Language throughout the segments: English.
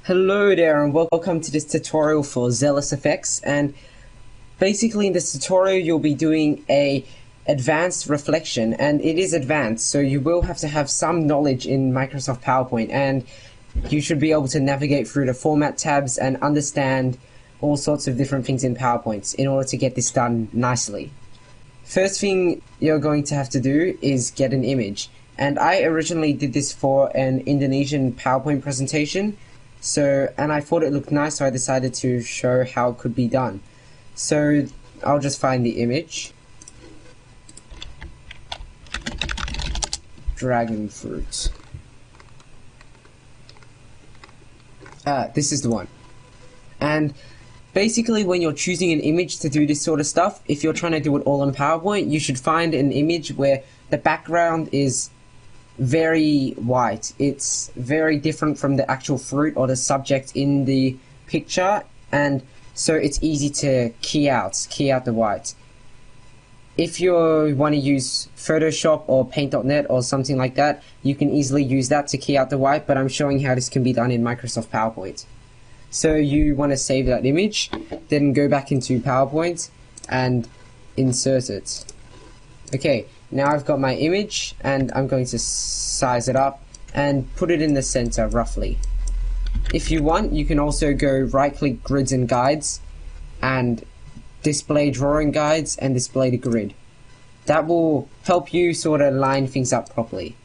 Hello there and welcome to this tutorial for Zealous Effects, and basically in this tutorial you'll be doing a advanced reflection, and it is advanced, so you will have to have some knowledge in Microsoft PowerPoint, and you should be able to navigate through the format tabs and understand all sorts of different things in PowerPoint in order to get this done nicely. First thing you're going to have to do is get an image, and I originally did this for an Indonesian PowerPoint presentation. And I thought it looked nice, so I decided to show how it could be done. So I'll just find the image. Dragon fruit. This is the one. And basically when you're choosing an image to do this sort of stuff, if you're trying to do it all in PowerPoint, you should find an image where the background is very white. It's very different from the actual fruit or the subject in the picture, and so it's easy to key out the white. If you want to use Photoshop or Paint.net or something like that, you can easily use that to key out the white, but I'm showing how this can be done in Microsoft PowerPoint. So you want to save that image, then go back into PowerPoint and insert it. Okay, now I've got my image and I'm going to size it up and put it in the center roughly. If you want, you can also go right click grids and guides and display drawing guides and display the grid. That will help you sort of line things up properly.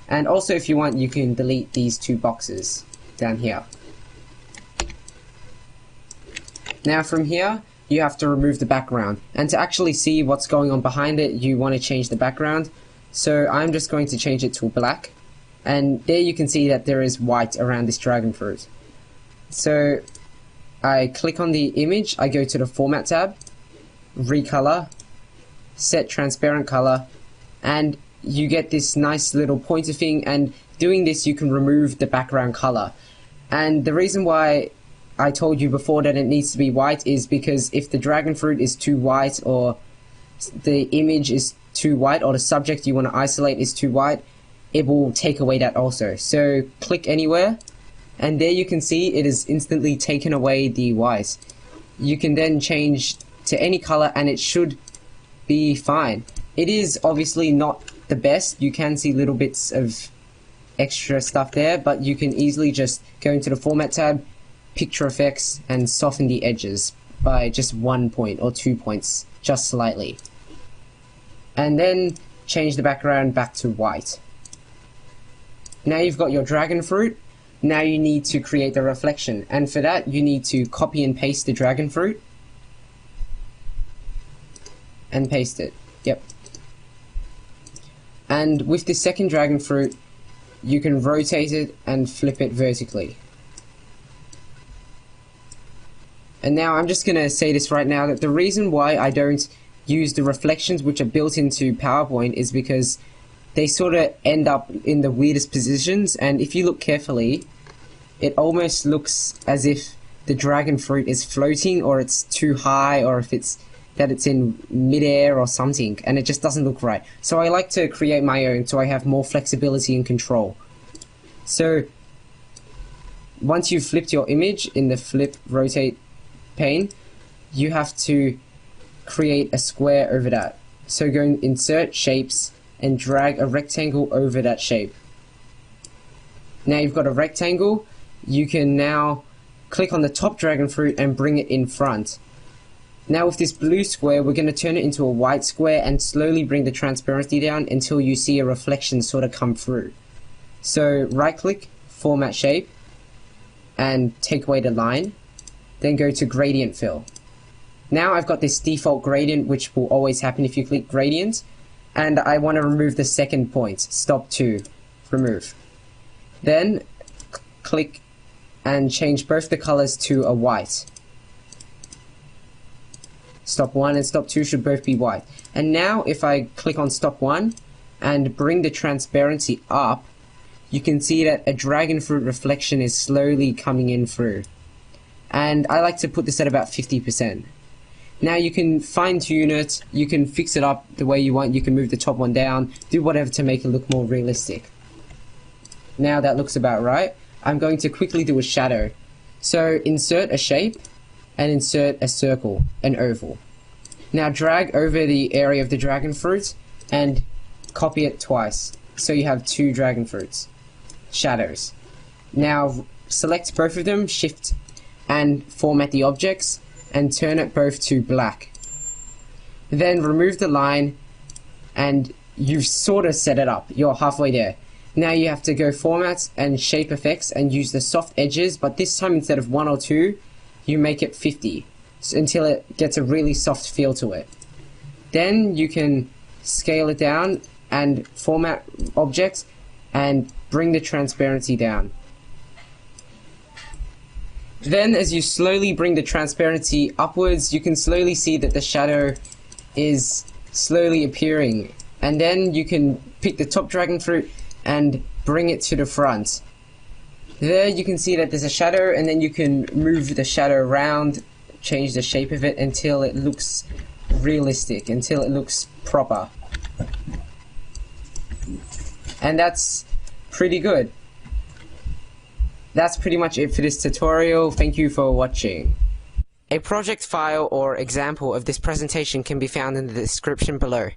And also if you want, you can delete these two boxes down here. Now from here, you have to remove the background, and to actually see what's going on behind it, you want to change the background. So I'm just going to change it to black, and there you can see that there is white around this dragon fruit. So I click on the image, I go to the format tab, recolor, set transparent color, and you get this nice little pointer thing, and doing this you can remove the background color. And the reason why I told you before that it needs to be white is because if the dragon fruit is too white, or the image is too white, or the subject you want to isolate is too white, it will take away that also. So click anywhere, and there you can see it is instantly taken away the white. You can then change to any color and it should be fine. It is obviously not the best. You can see little bits of extra stuff there, but you can easily just go into the format tab, picture effects, and soften the edges by just 1 point or 2 points, just slightly, and then change the background back to white. Now you've got your dragon fruit. Now you need to create the reflection, and for that you need to copy and paste the dragon fruit and paste it. Yep. And with the second dragon fruit, you can rotate it and flip it vertically. And now I'm just going to say this right now, that the reason why I don't use the reflections which are built into PowerPoint is because they sort of end up in the weirdest positions, and if you look carefully, it almost looks as if the dragon fruit is floating, or it's too high, or if it's in midair or something, and it just doesn't look right. So I like to create my own so I have more flexibility and control. So once you've flipped your image in the flip rotate pane, you have to create a square over that. So go and insert shapes and drag a rectangle over that shape. Now you've got a rectangle. You can now click on the top dragon fruit and bring it in front. Now with this blue square, we're going to turn it into a white square and slowly bring the transparency down until you see a reflection sort of come through. So right click, format shape, and take away the line. Then go to gradient fill. Now I've got this default gradient which will always happen if you click gradient, and I want to remove the second point, stop 2, remove. Then click and change both the colors to a white. Stop 1 and stop 2 should both be white. And now if I click on stop 1 and bring the transparency up, you can see that a dragon fruit reflection is slowly coming in through. And I like to put this at about 50%. Now you can fine tune it, you can fix it up the way you want, you can move the top one down, do whatever to make it look more realistic. Now that looks about right. I'm going to quickly do a shadow. So insert a shape and insert a circle, an oval. Now drag over the area of the dragon fruit and copy it twice. So you have 2 dragon fruits, shadows. Now select both of them, shift and format the objects and turn it both to black. Then remove the line and you've sort of set it up. You're halfway there. Now you have to go formats and shape effects and use the soft edges, but this time instead of 1 or 2, you make it 50 until it gets a really soft feel to it. Then you can scale it down and format objects and bring the transparency down. Then as you slowly bring the transparency upwards, you can slowly see that the shadow is slowly appearing. And then you can pick the top dragon fruit and bring it to the front. There you can see that there's a shadow, and then you can move the shadow around, change the shape of it until it looks realistic, until it looks proper. And that's pretty good. That's pretty much it for this tutorial. Thank you for watching. A project file or example of this presentation can be found in the description below.